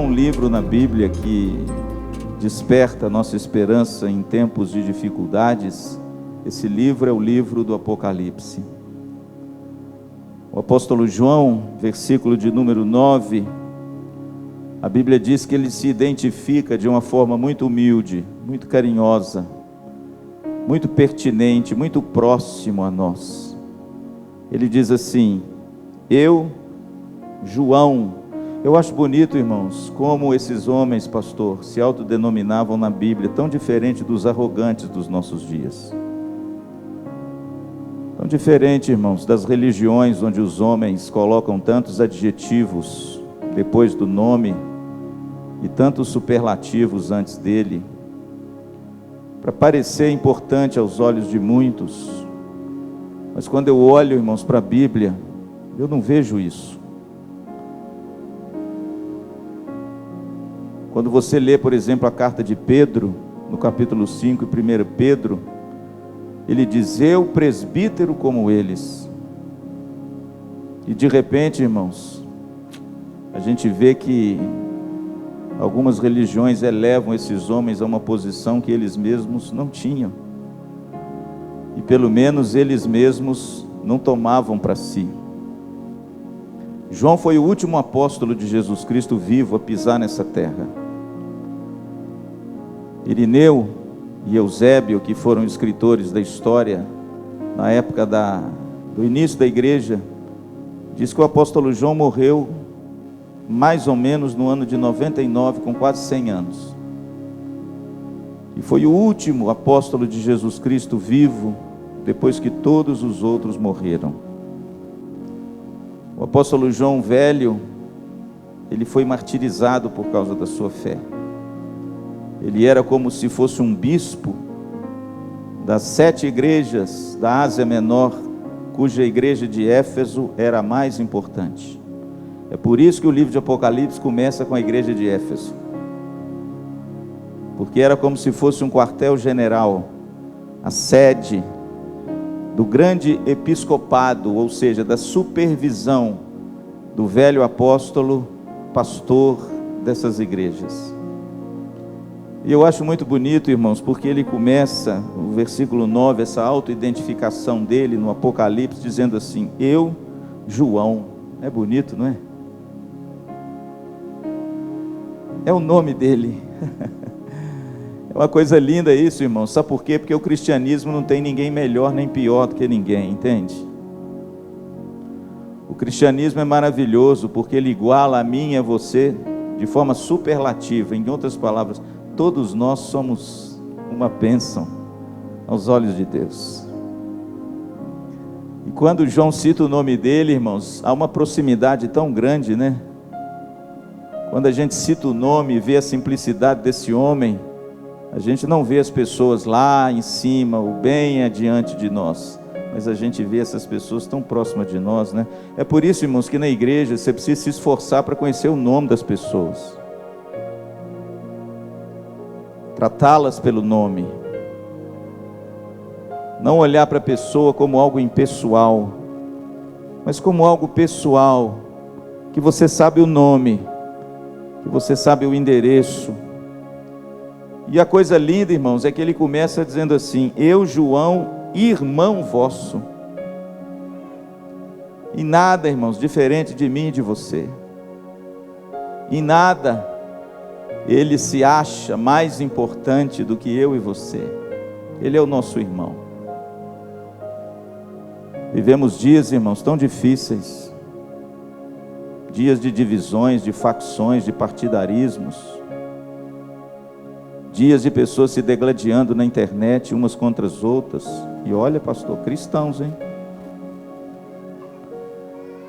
um livro na Bíblia que desperta a nossa esperança em tempos de dificuldades, esse livro é o livro do Apocalipse. O apóstolo João, versículo de número 9, a Bíblia diz que ele se identifica de uma forma muito humilde, muito carinhosa, muito pertinente, muito próximo a nós. Ele diz assim: eu, João. Eu acho bonito, irmãos, como esses homens, pastor, se autodenominavam na Bíblia, tão diferente dos arrogantes dos nossos dias. Tão diferente, irmãos, das religiões onde os homens colocam tantos adjetivos depois do nome e tantos superlativos antes dele, para parecer importante aos olhos de muitos. Mas quando eu olho, irmãos, para a Bíblia, eu não vejo isso. Quando você lê, por exemplo, a carta de Pedro, no capítulo 5, 1 Pedro, ele diz: eu, presbítero como eles. E de repente, irmãos, a gente vê que algumas religiões elevam esses homens a uma posição que eles mesmos não tinham. E pelo menos eles mesmos não tomavam para si. João foi o último apóstolo de Jesus Cristo vivo a pisar nessa terra. Irineu e Eusébio, que foram escritores da história na época do início da igreja, diz que o apóstolo João morreu mais ou menos no ano de 99, com quase 100 anos. E foi o último apóstolo de Jesus Cristo vivo, depois que todos os outros morreram. O apóstolo João velho, ele foi martirizado por causa da sua fé. Ele era como se fosse um bispo das 7 igrejas da Ásia Menor, cuja igreja de Éfeso era a mais importante. É por isso que o livro de Apocalipse começa com a igreja de Éfeso, porque era como se fosse um quartel-general, a sede do grande episcopado, ou seja, da supervisão do velho apóstolo, pastor dessas igrejas. E eu acho muito bonito, irmãos, porque ele começa, no versículo 9, essa autoidentificação dele no Apocalipse, dizendo assim: eu, João. É bonito, não é? É o nome dele. É uma coisa linda isso, irmãos. Sabe por quê? Porque o cristianismo não tem ninguém melhor nem pior do que ninguém, entende? O cristianismo é maravilhoso porque ele iguala a mim e a você de forma superlativa. Em outras palavras, todos nós somos uma bênção aos olhos de Deus. E quando João cita o nome dele, irmãos, há uma proximidade tão grande, né? Quando a gente cita o nome e vê a simplicidade desse homem, a gente não vê as pessoas lá em cima, ou bem adiante de nós, mas a gente vê essas pessoas tão próximas de nós, né? É por isso, irmãos, que na igreja você precisa se esforçar para conhecer o nome das pessoas, tratá-las pelo nome, não olhar para a pessoa como algo impessoal, mas como algo pessoal, que você sabe o nome, que você sabe o endereço. E a coisa linda, irmãos, é que ele começa dizendo assim: eu, João, irmão vosso. E nada, irmãos, diferente de mim e de você, em nada ele se acha mais importante do que eu e você. Ele é o nosso irmão. Vivemos dias, irmãos, tão difíceis, dias de divisões, de facções, de partidarismos, dias de pessoas se degladiando na internet umas contra as outras. E olha, pastor, cristãos, hein?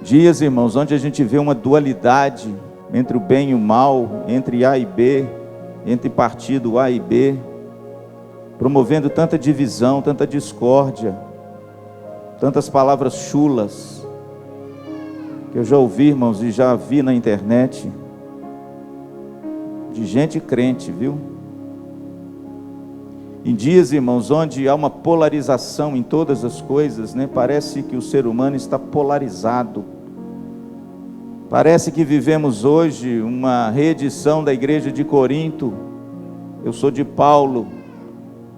Dias, irmãos, onde a gente vê uma dualidade entre o bem e o mal, entre A e B, entre partido A e B, promovendo tanta divisão, tanta discórdia, tantas palavras chulas, que eu já ouvi, irmãos, e já vi na internet, de gente crente, viu? Em dias, irmãos, onde há uma polarização em todas as coisas, né? Parece que o ser humano está polarizado. Parece que vivemos hoje uma reedição da igreja de Corinto. Eu sou de Paulo,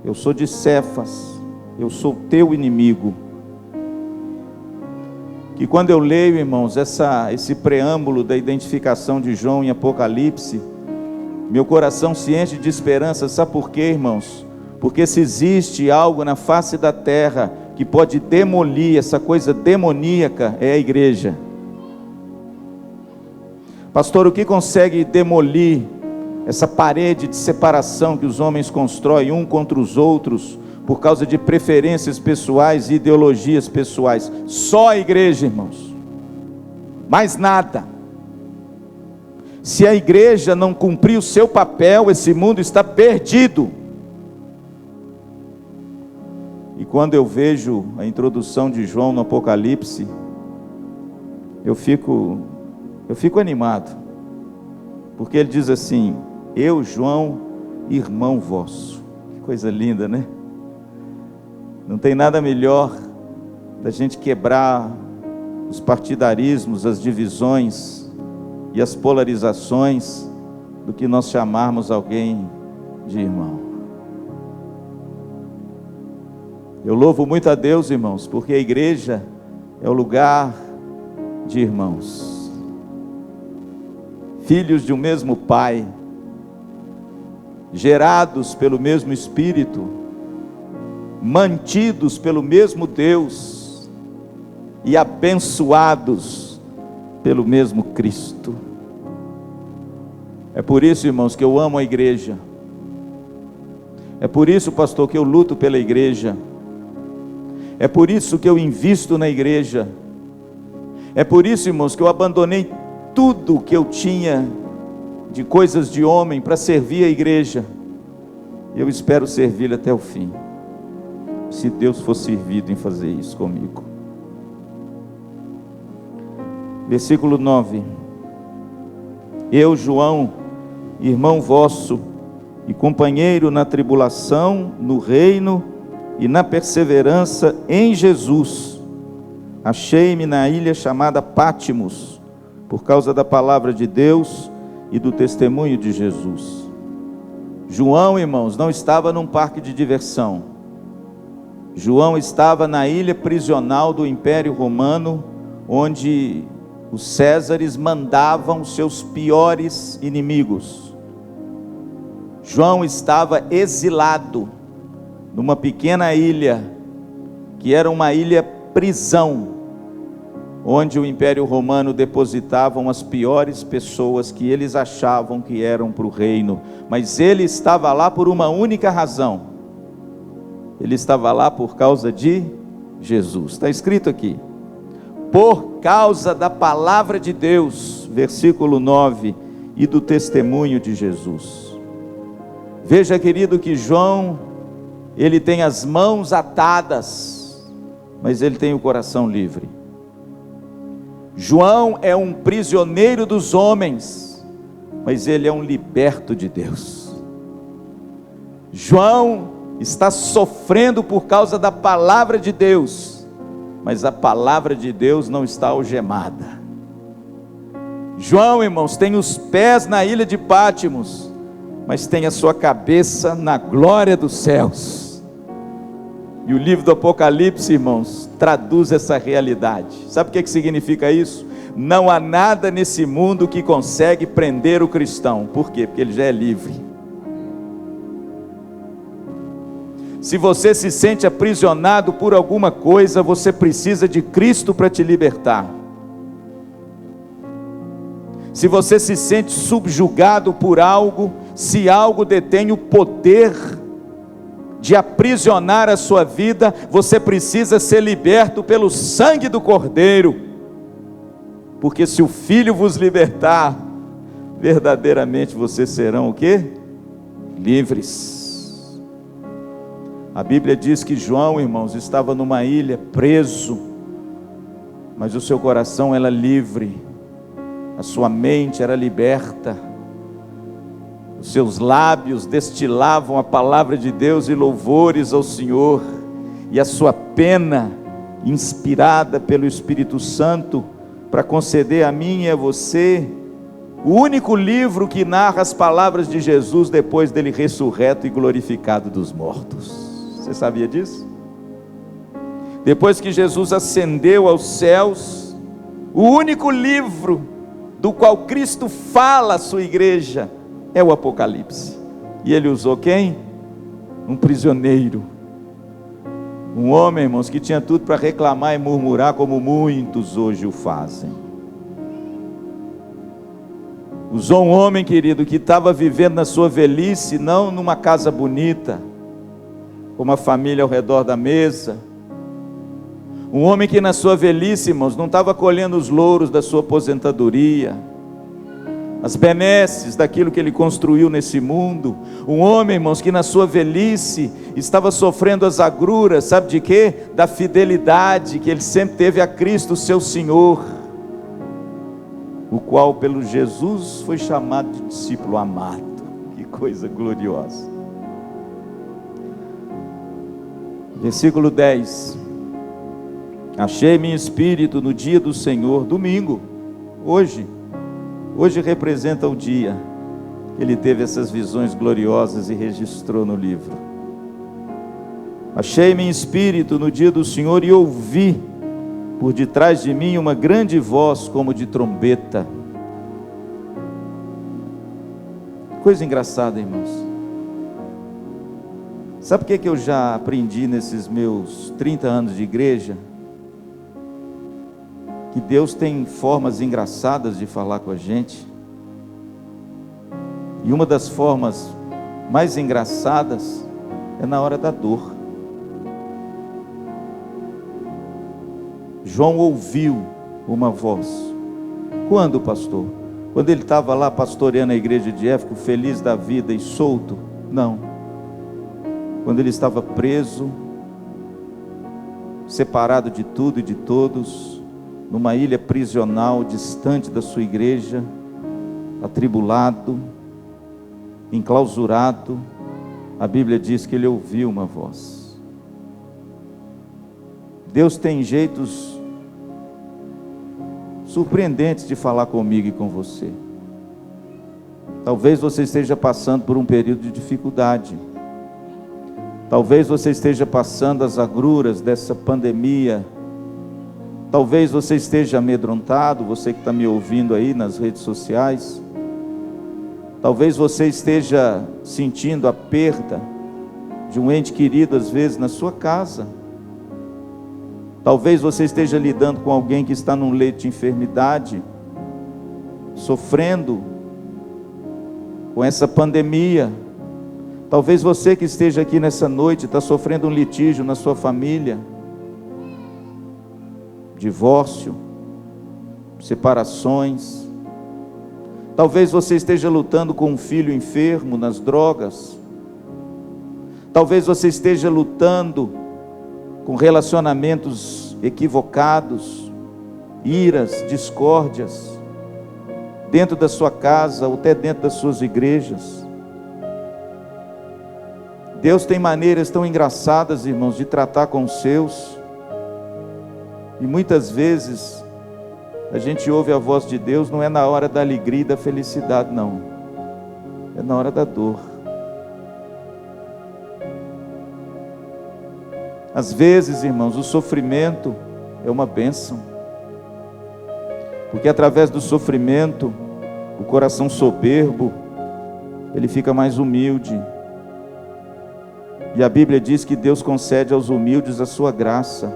eu sou de Cefas, eu sou teu inimigo. Que quando eu leio, irmãos, esse preâmbulo da identificação de João em Apocalipse, meu coração se enche de esperança. Sabe por quê, irmãos? Porque se existe algo na face da terra que pode demolir essa coisa demoníaca, é a igreja. Pastor, o que consegue demolir essa parede de separação que os homens constroem um contra os outros por causa de preferências pessoais e ideologias pessoais? Só a igreja, irmãos. Mais nada. Se a igreja não cumprir o seu papel, esse mundo está perdido. E quando eu vejo a introdução de João no Apocalipse, eu fico animado, porque ele diz assim: eu, João, irmão vosso. Que coisa linda, né? Não tem nada melhor da gente quebrar os partidarismos, as divisões e as polarizações do que nós chamarmos alguém de irmão. Eu louvo muito a Deus, irmãos, porque a igreja é o lugar de irmãos, filhos de um mesmo Pai, gerados pelo mesmo Espírito, mantidos pelo mesmo Deus e abençoados pelo mesmo Cristo. É por isso, irmãos, que eu amo a igreja. É por isso, pastor, que eu luto pela igreja. É por isso que eu invisto na igreja. É por isso, irmãos, que eu abandonei tudo que eu tinha de coisas de homem para servir a igreja. Eu espero servi-lo até o fim, se Deus for servido em fazer isso comigo. Versículo 9: eu, João, irmão vosso e companheiro na tribulação, no reino e na perseverança em Jesus, achei-me na ilha chamada Pátimos, por causa da palavra de Deus e do testemunho de Jesus. João, irmãos, não estava num parque de diversão. João estava na ilha prisional do Império Romano, onde os Césares mandavam seus piores inimigos. João estava exilado numa pequena ilha, que era uma ilha prisão, onde o Império Romano depositava as piores pessoas que eles achavam que eram para o reino. Mas ele estava lá por uma única razão: ele estava lá por causa de Jesus. Está escrito aqui: por causa da palavra de Deus, versículo 9, e do testemunho de Jesus. Veja, querido, que João, ele tem as mãos atadas, mas ele tem o coração livre. João é um prisioneiro dos homens, mas ele é um liberto de Deus. João está sofrendo por causa da palavra de Deus, mas a palavra de Deus não está algemada. João, irmãos, tem os pés na ilha de Pátimos, mas tem a sua cabeça na glória dos céus. E o livro do Apocalipse, irmãos, traduz essa realidade. Sabe o que significa isso? Não há nada nesse mundo que consegue prender o cristão. Por quê? Porque ele já é livre. Se você se sente aprisionado por alguma coisa, você precisa de Cristo para te libertar. Se você se sente subjugado por algo, se algo detém o poder de aprisionar a sua vida, você precisa ser liberto pelo sangue do Cordeiro, porque se o Filho vos libertar, verdadeiramente vocês serão o quê? Livres. A Bíblia diz que João, irmãos, estava numa ilha preso, mas o seu coração era livre, a sua mente era liberta, os seus lábios destilavam a palavra de Deus e louvores ao Senhor, e a sua pena, inspirada pelo Espírito Santo, para conceder a mim e a você o único livro que narra as palavras de Jesus depois dele ressurreto e glorificado dos mortos. Você sabia disso? Depois que Jesus ascendeu aos céus, o único livro do qual Cristo fala à sua igreja é o Apocalipse. E ele usou quem? Um prisioneiro, um homem, irmãos, que tinha tudo para reclamar e murmurar, como muitos hoje o fazem. Usou um homem, querido, que estava vivendo na sua velhice, não numa casa bonita, com uma família ao redor da mesa. Um homem que na sua velhice, irmãos, não estava colhendo os louros da sua aposentadoria, as benesses daquilo que ele construiu nesse mundo. Um homem, irmãos, que na sua velhice estava sofrendo as agruras, sabe de quê? Da fidelidade que ele sempre teve a Cristo, seu Senhor, o qual pelo Jesus foi chamado de discípulo amado. Que coisa gloriosa. Versículo 10. Achei-me em espírito no dia do Senhor, domingo, hoje representa o dia que ele teve essas visões gloriosas e registrou no livro. Achei-me em espírito no dia do Senhor e ouvi por detrás de mim uma grande voz como de trombeta. Coisa engraçada, irmãos. Sabe o que eu já aprendi nesses meus 30 anos de igreja? Que Deus tem formas engraçadas de falar com a gente. E uma das formas mais engraçadas é na hora da dor. João ouviu uma voz. Quando, pastor? Quando ele estava lá pastoreando a igreja de Éfeso, feliz da vida e solto? Não. Quando ele estava preso, separado de tudo e de todos, numa ilha prisional, distante da sua igreja, atribulado, enclausurado, a Bíblia diz que ele ouviu uma voz. Deus tem jeitos surpreendentes de falar comigo e com você. Talvez você esteja passando por um período de dificuldade. Talvez você esteja passando as agruras dessa pandemia. Talvez você esteja amedrontado, você que está me ouvindo aí nas redes sociais. Talvez você esteja sentindo a perda de um ente querido, às vezes, na sua casa. Talvez você esteja lidando com alguém que está num leito de enfermidade, sofrendo com essa pandemia. Talvez você que esteja aqui nessa noite está sofrendo um litígio na sua família, divórcio, separações. Talvez você esteja lutando com um filho enfermo nas drogas. Talvez você esteja lutando com relacionamentos equivocados, iras, discórdias, dentro da sua casa ou até dentro das suas igrejas. Deus tem maneiras tão engraçadas, irmãos, de tratar com os seus. E muitas vezes a gente ouve a voz de Deus, não é na hora da alegria e da felicidade, não. É na hora da dor. Às vezes, irmãos, o sofrimento é uma bênção. Porque através do sofrimento, o coração soberbo, ele fica mais humilde. E a Bíblia diz que Deus concede aos humildes a sua graça,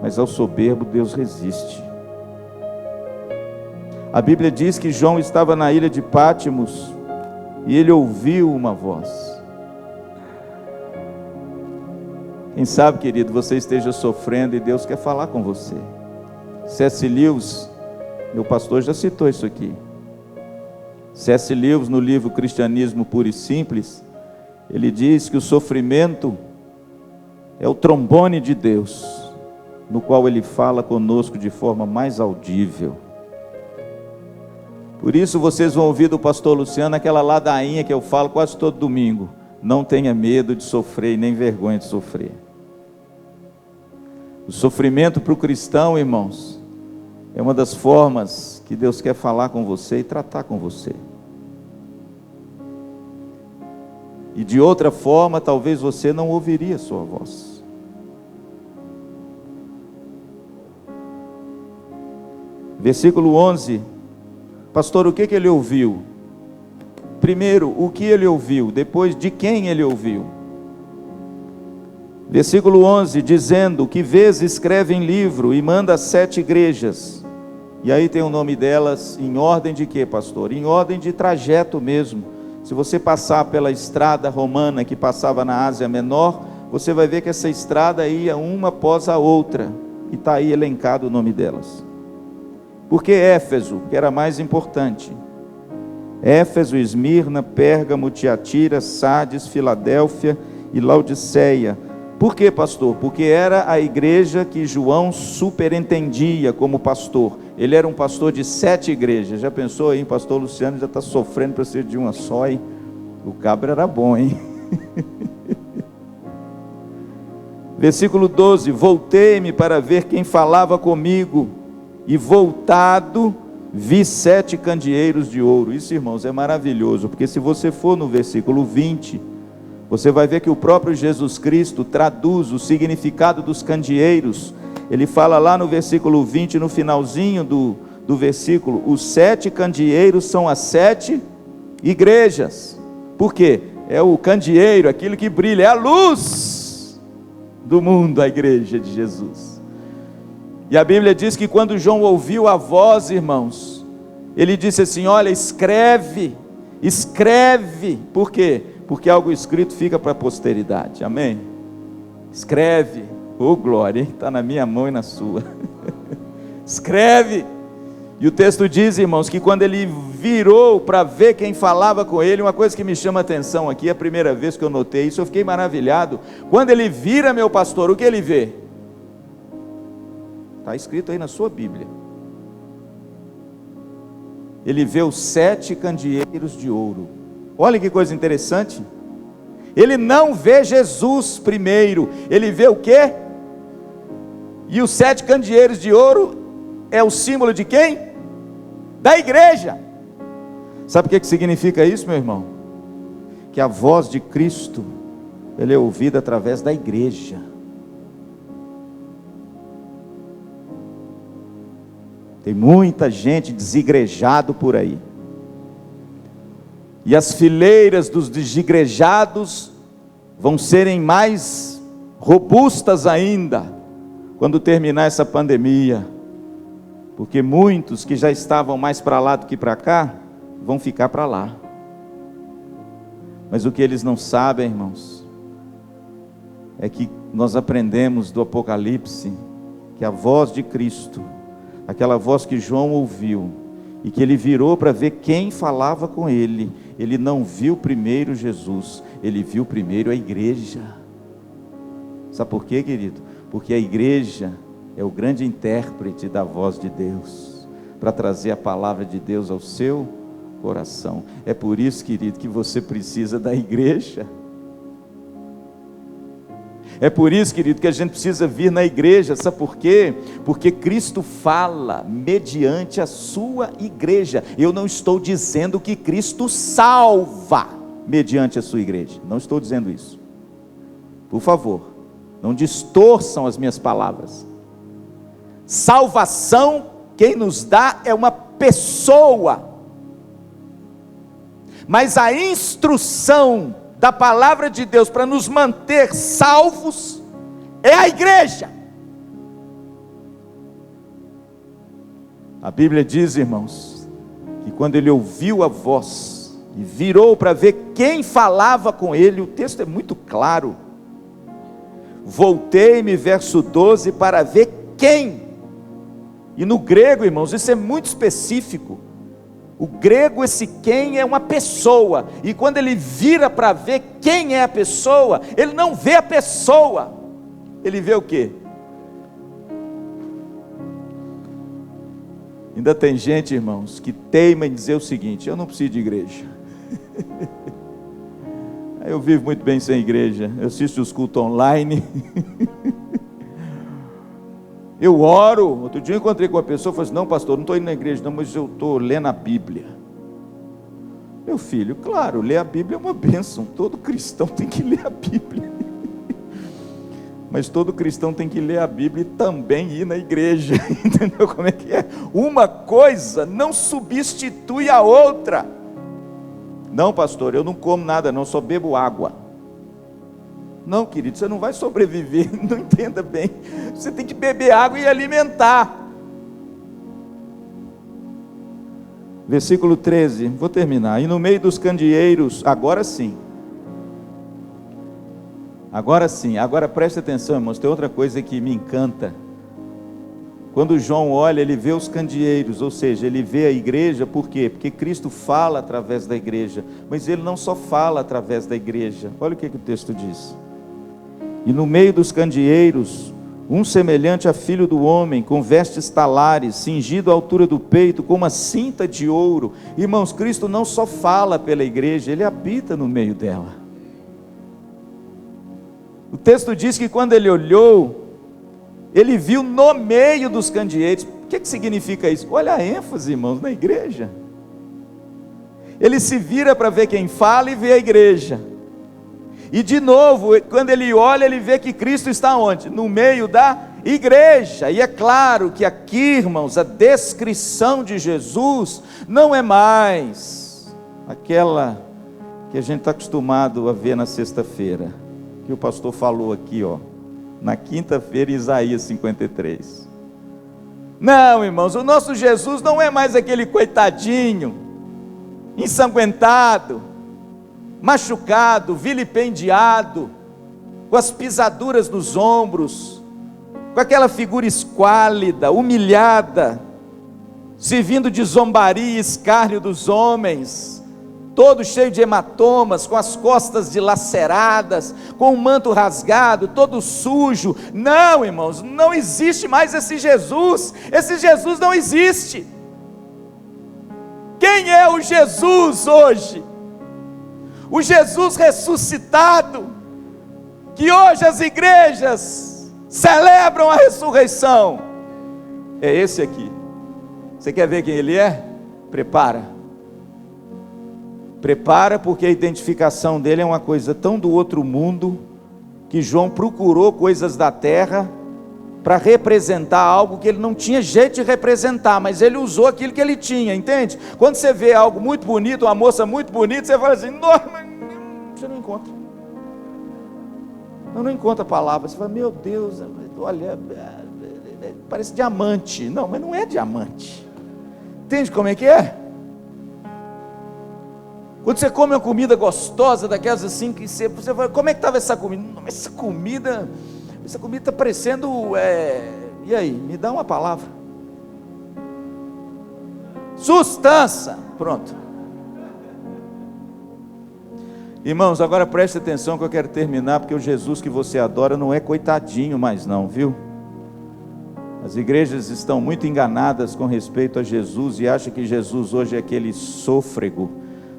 mas ao soberbo Deus resiste. A Bíblia diz que João estava na ilha de Pátimos e ele ouviu uma voz. Quem sabe, querido, você esteja sofrendo e Deus quer falar com você. C.S. Lewis, meu pastor já citou isso aqui. C.S. Lewis, no livro Cristianismo Puro e Simples, ele diz que o sofrimento é o trombone de Deus, no qual Ele fala conosco de forma mais audível. Por isso vocês vão ouvir do pastor Luciano aquela ladainha que eu falo quase todo domingo: não tenha medo de sofrer e nem vergonha de sofrer. O sofrimento para o cristão, irmãos, É uma das formas que Deus quer falar com você e tratar com você. E de outra forma, talvez você não ouviria a sua voz. Versículo 11. Pastor, o que ele ouviu? Primeiro, o que ele ouviu? Depois, de quem ele ouviu? Versículo 11, dizendo: que vês, escreve em livro e manda a 7 igrejas. E aí tem o nome delas em ordem de quê, pastor? Em ordem de trajeto mesmo. Se você passar pela estrada romana que passava na Ásia Menor, você vai ver que essa estrada ia uma após a outra. E está aí elencado o nome delas. Por que Éfeso? Porque era mais importante. Éfeso, Esmirna, Pérgamo, Tiatira, Sardes, Filadélfia e Laodiceia. Por que, pastor? Porque era a igreja que João superentendia como pastor. Ele era um pastor de 7 igrejas. Já pensou aí, pastor Luciano já está sofrendo para ser de uma só, hein? O cabra era bom, hein? Versículo 12: voltei-me para ver quem falava comigo, e voltado, vi 7 candeeiros de ouro. Isso, irmãos, é maravilhoso, porque se você for no versículo 20, você vai ver que o próprio Jesus Cristo traduz o significado dos candeeiros. Ele fala lá no versículo 20, no finalzinho do versículo: os 7 candeeiros são as 7 igrejas. Por quê? É o candeeiro, aquilo que brilha, é a luz do mundo, a igreja de Jesus. E a Bíblia diz que quando João ouviu a voz, irmãos, ele disse assim: olha, escreve, escreve. Por quê? Porque algo escrito fica para a posteridade, amém? Escreve, oh glória, está na minha mão e na sua. Escreve. E o texto diz, irmãos, que quando ele virou para ver quem falava com ele, uma coisa que me chama a atenção aqui, a primeira vez que eu notei isso, eu fiquei maravilhado. Quando ele vira, meu pastor, o que ele vê? Está escrito aí na sua Bíblia. Ele vê os 7 candeeiros de ouro. Olha que coisa interessante. Ele não vê Jesus primeiro, ele vê o quê? E os 7 candeeiros de ouro é o símbolo de quem? Da igreja. Sabe o que significa isso, meu irmão? Que a voz de Cristo, ela é ouvida através da igreja. Tem muita gente desigrejado por aí. E as fileiras dos desigrejados vão serem mais robustas ainda quando terminar essa pandemia. Porque muitos que já estavam mais para lá do que para cá, vão ficar para lá. Mas o que eles não sabem, irmãos, é que nós aprendemos do Apocalipse, que a voz de Cristo, aquela voz que João ouviu, e que ele virou para ver quem falava com ele, ele não viu primeiro Jesus, ele viu primeiro a igreja. Sabe por quê, querido? Porque a igreja é o grande intérprete da voz de Deus, para trazer a palavra de Deus ao seu coração. É por isso, querido, que você precisa da igreja. É por isso, querido, que a gente precisa vir na igreja. Sabe por quê? Porque Cristo fala mediante a sua igreja. Eu não estou dizendo que Cristo salva mediante a sua igreja. Não estou dizendo isso. Por favor, não distorçam as minhas palavras. Salvação, quem nos dá é uma pessoa. Mas a instrução da palavra de Deus para nos manter salvos é a igreja. A Bíblia diz, irmãos, que quando ele ouviu a voz e virou para ver quem falava com ele, o texto é muito claro. Voltei-me, verso 12, para ver quem. E no grego, irmãos, isso é muito específico. O grego, esse quem é uma pessoa, e quando ele vira para ver quem é a pessoa, ele não vê a pessoa, ele vê o quê? Ainda tem gente, irmãos, que teima em dizer o seguinte: eu não preciso de igreja. Eu vivo muito bem sem igreja, eu assisto os cultos online. Eu oro. Outro dia eu encontrei com uma pessoa e falei assim: não, pastor, não estou indo na igreja não, mas eu estou lendo a Bíblia. Meu filho, claro, ler a Bíblia é uma bênção, todo cristão tem que ler a Bíblia, mas todo cristão tem que ler a Bíblia e também ir na igreja, entendeu como é que é? Uma coisa não substitui a outra. Não, pastor, eu não como nada não, só bebo água. Não, querido, você não vai sobreviver, não entenda bem, você tem que beber água e alimentar. Versículo 13, vou terminar. E no meio dos candeeiros, agora sim, agora preste atenção, irmãos, tem outra coisa que me encanta. Quando João olha, ele vê os candeeiros, ou seja, ele vê a igreja. Por quê? Porque Cristo fala através da igreja, mas ele não só fala através da igreja. Olha o que o texto diz: e no meio dos candeeiros, um semelhante a filho do homem, com vestes talares, cingido à altura do peito, com uma cinta de ouro. Irmãos, Cristo não só fala pela igreja, ele habita no meio dela. O texto diz que quando ele olhou, ele viu no meio dos candeeiros. O que significa isso? Olha a ênfase, irmãos, na igreja. Ele se vira para ver quem fala e vê a igreja. E de novo, quando ele olha, ele vê que Cristo está onde? No meio da igreja. E é claro que aqui, irmãos, a descrição de Jesus não é mais aquela que a gente está acostumado a ver na sexta-feira, que o pastor falou aqui, na quinta-feira, Isaías 53. Não, irmãos, o nosso Jesus não é mais aquele coitadinho, ensanguentado, machucado, vilipendiado, com as pisaduras nos ombros, com aquela figura esquálida, humilhada, servindo de zombaria e escárnio dos homens, todo cheio de hematomas, com as costas dilaceradas, com o manto rasgado, todo sujo. Não, irmãos, não existe mais esse Jesus não existe. Quem é o Jesus hoje? O Jesus ressuscitado, que hoje as igrejas celebram a ressurreição, é esse aqui. Você quer ver quem ele é? Prepara, porque a identificação dele é uma coisa tão do outro mundo, que João procurou coisas da terra, para representar algo que ele não tinha jeito de representar, mas ele usou aquilo que ele tinha, entende? Quando você vê algo muito bonito, uma moça muito bonita, você fala assim: nossa, você não encontra. Não encontra palavras. Você fala: meu Deus, olha, parece diamante. Não, mas não é diamante. Entende como é que é? Quando você come uma comida gostosa, daquelas assim, que você fala: como é que estava essa comida? Não, essa comida está parecendo, e aí, me dá uma palavra. Sustância, pronto. Irmãos, agora preste atenção que eu quero terminar, porque o Jesus que você adora não é coitadinho mais não, viu? As igrejas estão muito enganadas com respeito a Jesus, e acham que Jesus hoje é aquele sôfrego,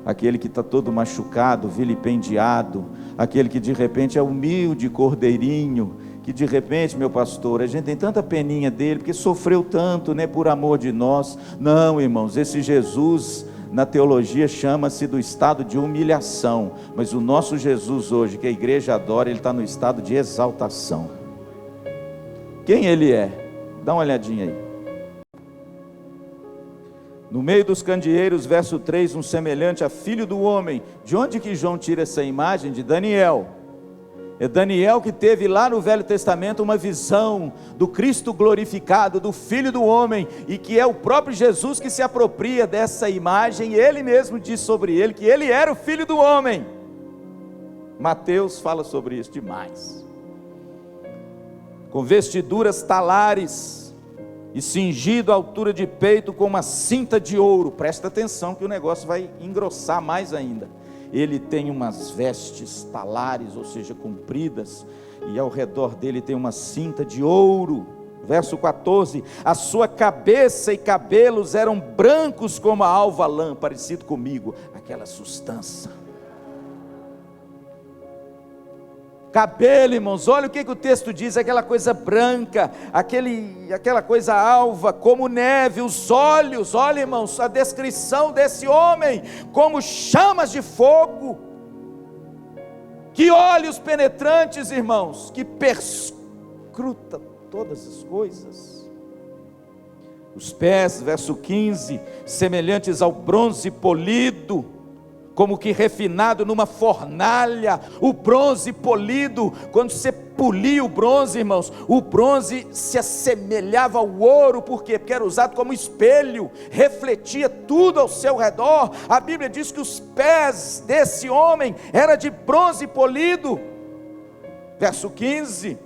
aquele que está todo machucado, vilipendiado, aquele que de repente é humilde cordeirinho, que de repente, meu pastor, a gente tem tanta peninha dele, porque sofreu tanto, né, por amor de nós. Não, irmãos, esse Jesus, na teologia, chama-se do estado de humilhação, mas o nosso Jesus hoje, que a igreja adora, ele está no estado de exaltação. Quem ele é? Dá uma olhadinha aí. No meio dos candeeiros, verso 3, um semelhante a filho do homem. De onde que João tira essa imagem? De Daniel. É Daniel que teve lá no Velho Testamento uma visão do Cristo glorificado, do Filho do Homem, e que é o próprio Jesus que se apropria dessa imagem. Ele mesmo diz sobre ele que ele era o Filho do Homem. Mateus fala sobre isso demais. Com vestiduras talares e cingido à altura de peito com uma cinta de ouro. Presta atenção que o negócio vai engrossar mais ainda. Ele tem umas vestes talares, ou seja, compridas, e ao redor dele tem uma cinta de ouro. Verso 14, a sua cabeça e cabelos eram brancos como a alva lã, parecido comigo, aquela sustância. cabelo, irmãos, olha o que o texto diz, aquela coisa branca, aquela coisa alva, como neve, os olhos, olha, irmãos, a descrição desse homem, como chamas de fogo, que olhos penetrantes, irmãos, que perscruta todas as coisas. Os pés, verso 15, semelhantes ao bronze polido, como que refinado numa fornalha. O bronze polido, quando você polia o bronze, irmãos, o bronze se assemelhava ao ouro. Por quê? Porque era usado como espelho, refletia tudo ao seu redor. A Bíblia diz que os pés desse homem eram de bronze polido. Verso 15,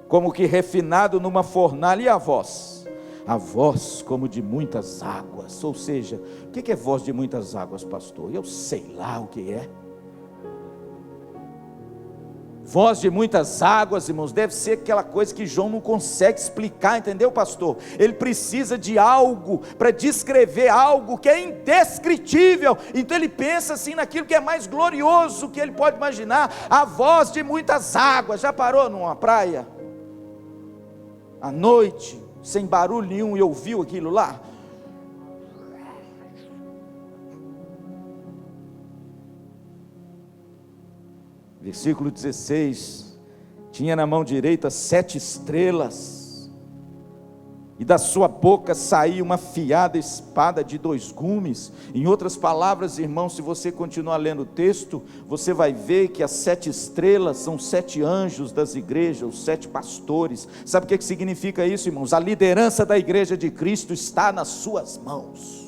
como que refinado numa fornalha. E a voz? A voz como de muitas águas. Ou seja, o que é voz de muitas águas, pastor? Eu sei lá o que é. Voz de muitas águas, irmãos, deve ser aquela coisa que João não consegue explicar, entendeu, pastor? Ele precisa de algo para descrever algo que é indescritível. Então ele pensa assim naquilo que é mais glorioso que ele pode imaginar. A voz de muitas águas. Já parou numa praia? À noite, sem barulho nenhum, e ouviu aquilo lá? Versículo 16, tinha na mão direita 7 estrelas, e da sua boca saía uma afiada espada de 2 gumes. Em outras palavras, irmãos, se você continuar lendo o texto, você vai ver que as 7 estrelas são 7 anjos das igrejas, os 7 pastores. Sabe o que significa isso, irmãos? A liderança da igreja de Cristo está nas suas mãos.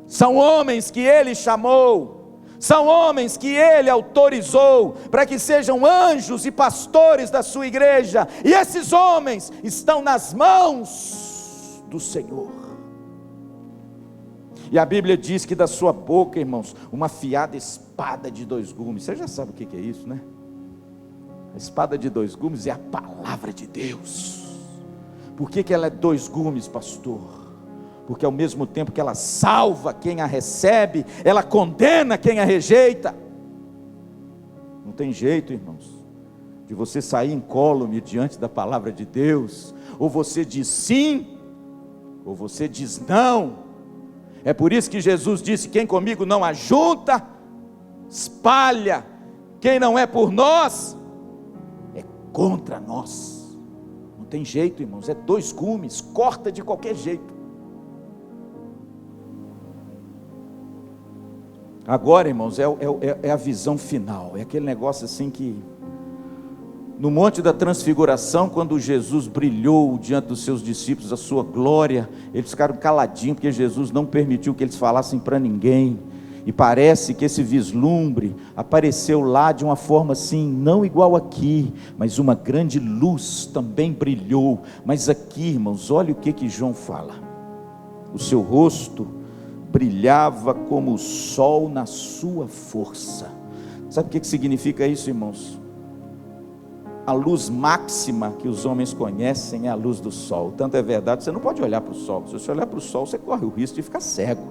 São homens que ele chamou, são homens que ele autorizou para que sejam anjos e pastores da sua igreja, e esses homens estão nas mãos do Senhor. E a Bíblia diz que da sua boca, irmãos, uma afiada espada de 2 gumes. Você já sabe o que é isso, né? A espada de 2 gumes é a palavra de Deus. Por que ela é 2 gumes, pastor? Porque ao mesmo tempo que ela salva quem a recebe, ela condena quem a rejeita. Não tem jeito, irmãos, de você sair incólume diante da palavra de Deus. Ou você diz sim, ou você diz não. É por isso que Jesus disse: quem comigo não ajunta, espalha. Quem não é por nós, é contra nós. Não tem jeito, irmãos, é 2 gumes, corta de qualquer jeito. Agora, irmãos, é a visão final, é aquele negócio assim que, no Monte da Transfiguração, quando Jesus brilhou diante dos seus discípulos, a sua glória, eles ficaram caladinhos, porque Jesus não permitiu que eles falassem para ninguém, e parece que esse vislumbre apareceu lá de uma forma assim, não igual aqui, mas uma grande luz também brilhou. Mas aqui, irmãos, olha o que João fala: o seu rosto brilhava como o sol na sua força. Sabe o que significa isso, irmãos? A luz máxima que os homens conhecem é a luz do sol. Tanto é verdade, você não pode olhar para o sol. Se você olhar para o sol, você corre o risco de ficar cego.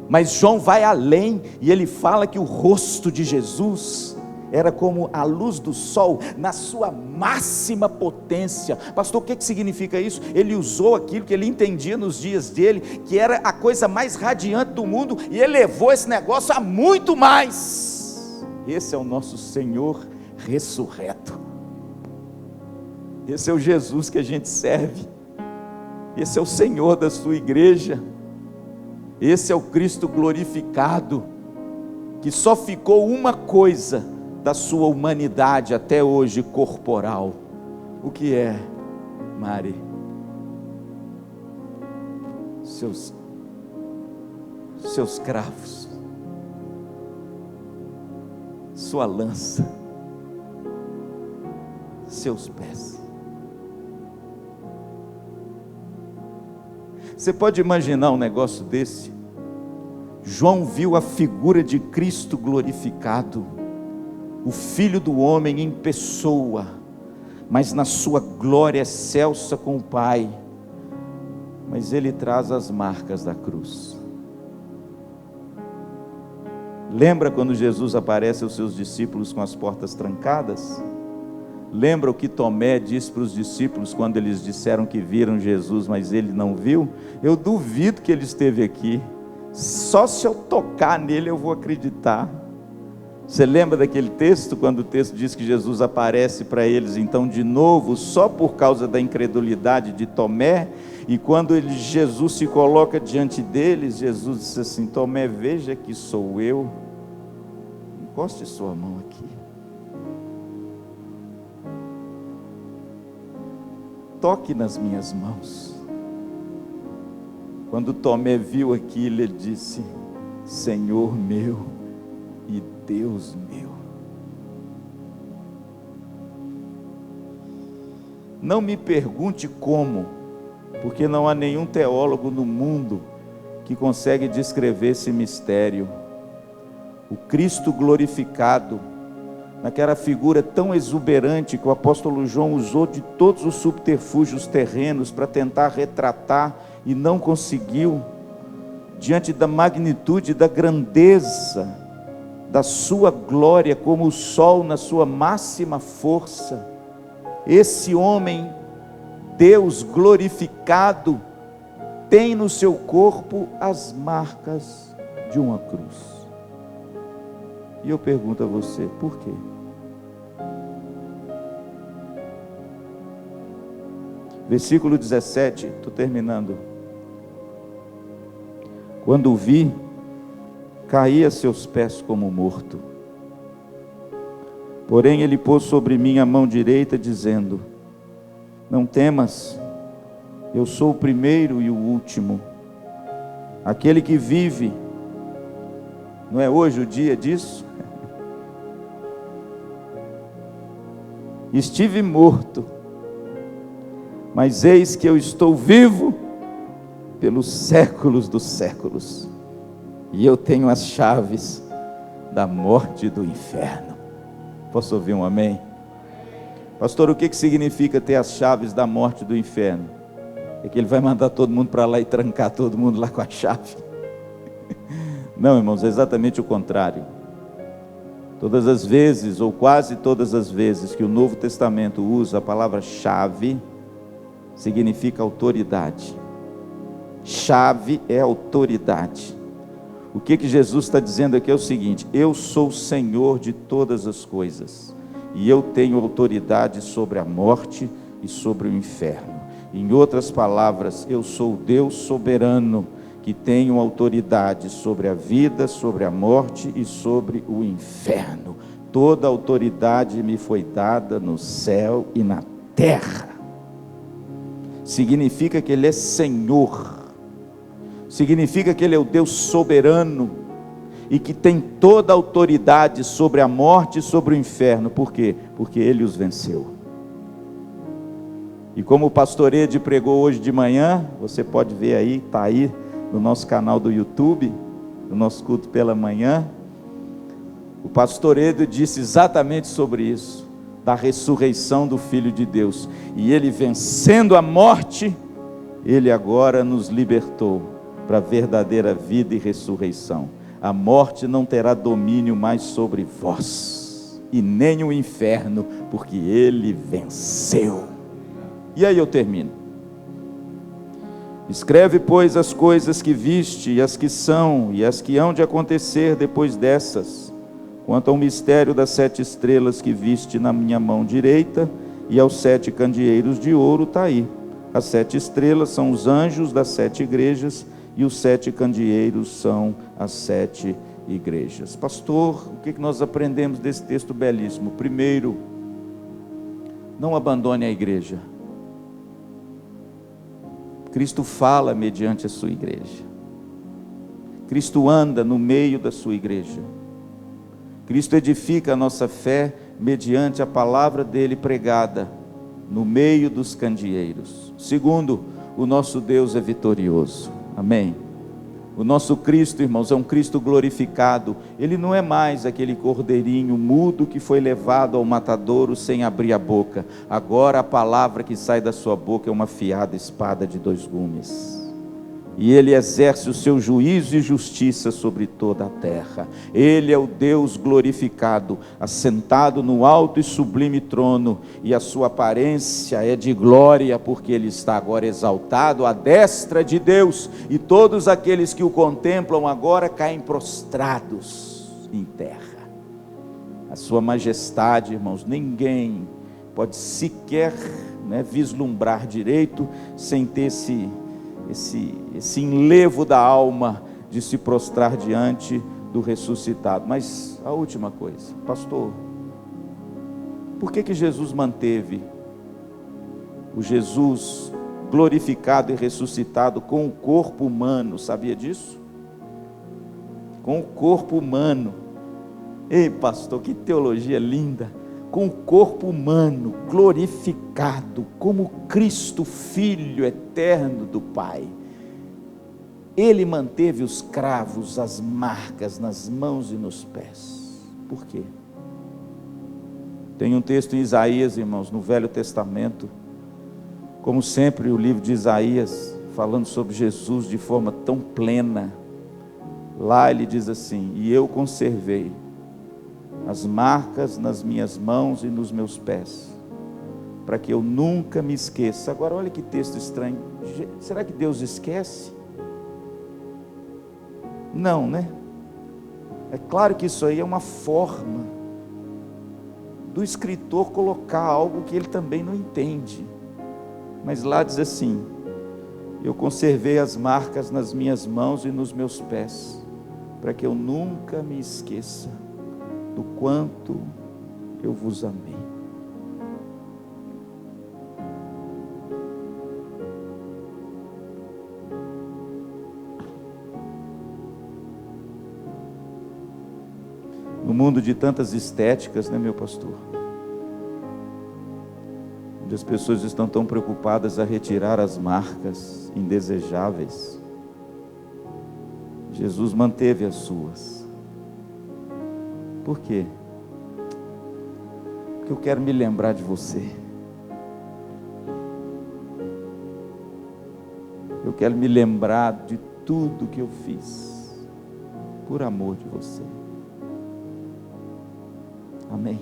Mas João vai além, e ele fala que o rosto de Jesus era como a luz do sol na sua máxima potência. Pastor, o que significa isso? Ele usou aquilo que ele entendia nos dias dele, que era a coisa mais radiante do mundo, e elevou esse negócio a muito mais. Esse é o nosso Senhor ressurreto. Esse é o Jesus que a gente serve. Esse é o Senhor da sua igreja. Esse é o Cristo glorificado, que só ficou uma coisa da sua humanidade até hoje corporal. O que é, Mari? Seus cravos, sua lança, seus pés. Você pode imaginar um negócio desse? João viu a figura de Cristo glorificado, o Filho do homem em pessoa, mas na sua glória excelsa com o Pai. Mas ele traz as marcas da cruz. Lembra quando Jesus aparece aos seus discípulos com as portas trancadas? Lembra o que Tomé disse para os discípulos quando eles disseram que viram Jesus, mas ele não viu? Eu duvido que ele esteve aqui. Só se eu tocar nele eu vou acreditar. Você lembra daquele texto, quando o texto diz que Jesus aparece para eles, então de novo, só por causa da incredulidade de Tomé, e quando Jesus se coloca diante deles, Jesus disse assim: Tomé, veja que sou eu, encoste sua mão aqui, toque nas minhas mãos. Quando Tomé viu aquilo, ele disse: Senhor meu e Deus meu. Não me pergunte como, porque não há nenhum teólogo no mundo que consegue descrever esse mistério. O Cristo glorificado, naquela figura tão exuberante que o apóstolo João usou de todos os subterfúgios terrenos para tentar retratar e não conseguiu, diante da magnitude, da grandeza, da sua glória, como o sol na sua máxima força. Esse homem, Deus glorificado, tem no seu corpo as marcas de uma cruz. E eu pergunto a você, por quê? Versículo 17, estou terminando. Quando o vi, caí a seus pés como morto. Porém ele pôs sobre mim a mão direita, dizendo: não temas, eu sou o primeiro e o último, aquele que vive. Não é hoje o dia disso? Estive morto, mas eis que eu estou vivo pelos séculos dos séculos, e eu tenho as chaves da morte e do inferno. Posso ouvir um amém? Pastor, o que significa ter as chaves da morte e do inferno? É que ele vai mandar todo mundo para lá e trancar todo mundo lá com a chave? Não, irmãos, é exatamente o contrário. Todas as vezes, ou quase todas as vezes, que o Novo Testamento usa a palavra chave, significa autoridade. Chave é autoridade. O que Jesus está dizendo aqui é o seguinte: eu sou o Senhor de todas as coisas, e eu tenho autoridade sobre a morte e sobre o inferno. Em outras palavras, eu sou o Deus soberano, que tenho autoridade sobre a vida, sobre a morte e sobre o inferno. Toda autoridade me foi dada no céu e na terra. Significa que Ele é Senhor, significa que Ele é o Deus soberano, e que tem toda a autoridade sobre a morte e sobre o inferno. Por quê? Porque Ele os venceu. E como o pastor Ed pregou hoje de manhã, você pode ver aí, está aí no nosso canal do YouTube, no nosso culto pela manhã, o pastor Ed disse exatamente sobre isso, da ressurreição do Filho de Deus. E Ele, vencendo a morte, Ele agora nos libertou para a verdadeira vida e ressurreição. A morte não terá domínio mais sobre vós, e nem o inferno, porque Ele venceu. E aí eu termino. Escreve, pois, as coisas que viste, e as que são, e as que hão de acontecer depois dessas, quanto ao mistério das 7 estrelas que viste na minha mão direita, e aos 7 candeeiros de ouro. Está aí. As 7 estrelas são os anjos das 7 igrejas, e os 7 candeeiros são as 7 igrejas. Pastor, o que nós aprendemos desse texto belíssimo? Primeiro, não abandone a igreja. Cristo fala mediante a sua igreja. Cristo anda no meio da sua igreja. Cristo edifica a nossa fé mediante a palavra dele pregada no meio dos candeeiros. Segundo, o nosso Deus é vitorioso. Amém? O nosso Cristo, irmãos, é um Cristo glorificado. Ele não é mais aquele cordeirinho mudo que foi levado ao matadouro sem abrir a boca. Agora a palavra que sai da sua boca é uma afiada espada de 2 gumes. e Ele exerce o seu juízo e justiça sobre toda a terra. Ele é o Deus glorificado, assentado no alto e sublime trono, e a sua aparência é de glória, porque Ele está agora exaltado à destra de Deus, e todos aqueles que o contemplam agora caem prostrados em terra. A sua majestade, irmãos, ninguém pode sequer vislumbrar direito, sem ter esse enlevo da alma de se prostrar diante do ressuscitado. Mas a última coisa, pastor, por que Jesus manteve o Jesus glorificado e ressuscitado com o corpo humano? Sabia disso? Com o corpo humano. Ei, pastor, que teologia linda! Com o corpo humano glorificado, como Cristo, Filho eterno do Pai. Ele manteve os cravos, as marcas nas mãos e nos pés. Por quê? Tem um texto em Isaías, irmãos, no Velho Testamento, como sempre o livro de Isaías, falando sobre Jesus de forma tão plena. Lá ele diz assim: e eu conservei as marcas nas minhas mãos e nos meus pés, para que eu nunca me esqueça. Agora olha que texto estranho. Será que Deus esquece? Não, né? É claro que isso aí é uma forma do escritor colocar algo que ele também não entende. Mas lá diz assim: eu conservei as marcas nas minhas mãos e nos meus pés, para que eu nunca me esqueça do quanto eu vos amei. No mundo de tantas estéticas, né, meu pastor? Onde as pessoas estão tão preocupadas a retirar as marcas indesejáveis, Jesus manteve as suas. Por quê? Porque eu quero me lembrar de você. Eu quero me lembrar de tudo que eu fiz por amor de você. Amém.